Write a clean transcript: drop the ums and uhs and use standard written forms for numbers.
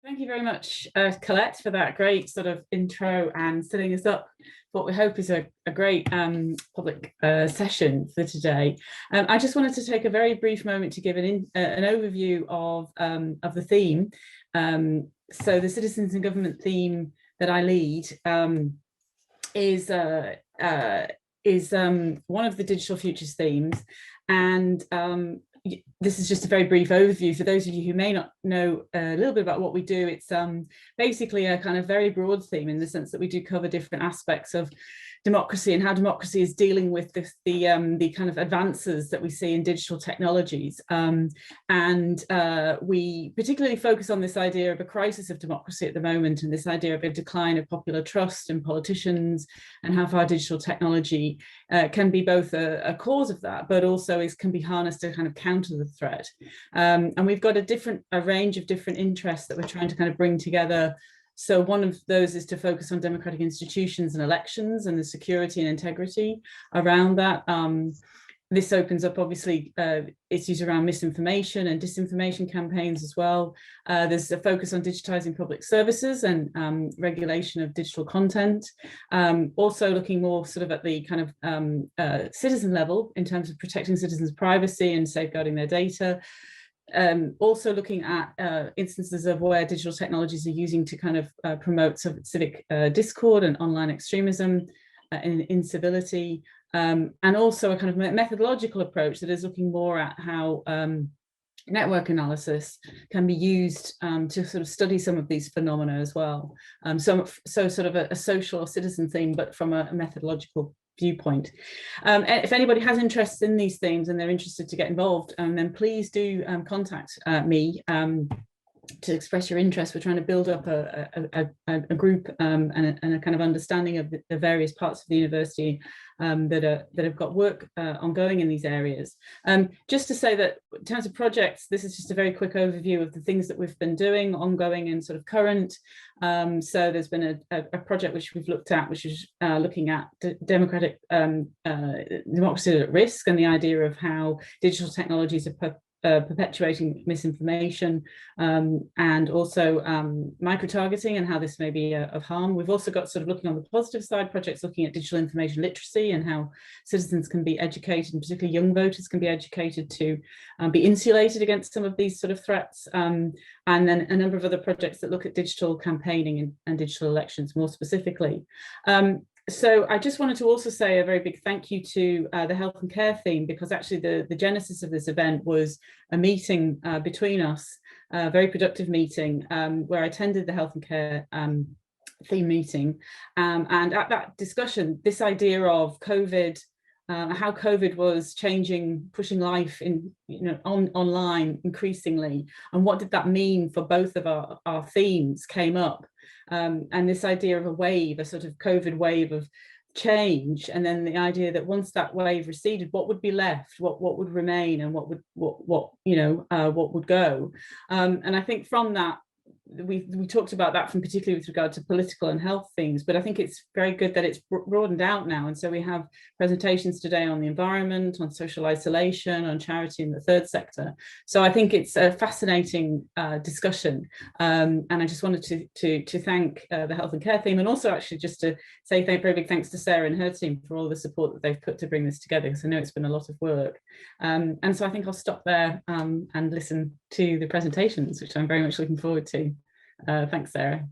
Thank you very much, Colette, for that great sort of intro and setting us up for what we hope is a great public session for today. I just wanted to take a very brief moment to give an overview of the theme. So the citizens and government theme that I lead is one of the Digital Futures themes, and this is just a very brief overview for those of you who may not know a little bit about what we do. It's basically a kind of very broad theme in the sense that we do cover different aspects of democracy and how democracy is dealing with the kind of advances that we see in digital technologies. We particularly focus on this idea of a crisis of democracy at the moment, and this idea of a decline of popular trust in politicians, and how far digital technology can be both a cause of that, but also can be harnessed to kind of counter the threat. And we've got a range of different interests that we're trying to kind of bring together. So one of those is to focus on democratic institutions and elections and the security and integrity around that. This opens up, obviously, issues around misinformation and disinformation campaigns as well. There's a focus on digitizing public services and regulation of digital content. Also looking more sort of at the kind of citizen level in terms of protecting citizens' privacy and safeguarding their data. Also looking at instances of where digital technologies are using to kind of promote civic discord and online extremism and incivility, and also a kind of methodological approach that is looking more at how network analysis can be used to sort of study some of these phenomena as well. So sort of a social or citizen theme, but from a methodological viewpoint. If anybody has interest in these themes and they're interested to get involved, then please do contact me to express your interest. We're trying to build up a group and a kind of understanding of the various parts of the university that have got work ongoing in these areas. Just to say that in terms of projects, this is just a very quick overview of the things that we've been doing, ongoing and sort of current. So there's been a project which we've looked at, which is looking at democratic democracy at risk, and the idea of how digital technologies are perpetuating misinformation, and also micro-targeting and how this may be of harm. We've also got, sort of looking on the positive side, projects looking at digital information literacy and how citizens can be educated, and particularly young voters can be educated to be insulated against some of these sort of threats. And then a number of other projects that look at digital campaigning and digital elections more specifically. So I just wanted to also say a very big thank you to the health and care theme, because actually the genesis of this event was a meeting between us, a very productive meeting where I attended the health and care theme meeting. And at that discussion, this idea of COVID, how COVID was changing, pushing life in, online increasingly, and what did that mean for both of our themes came up. And this idea of a wave, a sort of COVID wave of change, and then the idea that once that wave receded, what would be left, what would remain, and what would go. And I think from that, we talked about that from particularly with regard to political and health themes, but I think it's very good that it's broadened out now. And so we have presentations today on the environment, on social isolation, on charity in the third sector. So I think it's a fascinating discussion. And I just wanted to thank the health and care theme, and also actually just to say very big thanks to Sarah and her team for all the support that they've put to bring this together, because I know it's been a lot of work. And so I think I'll stop there and listen to the presentations, which I'm very much looking forward to. Thanks, Sarah.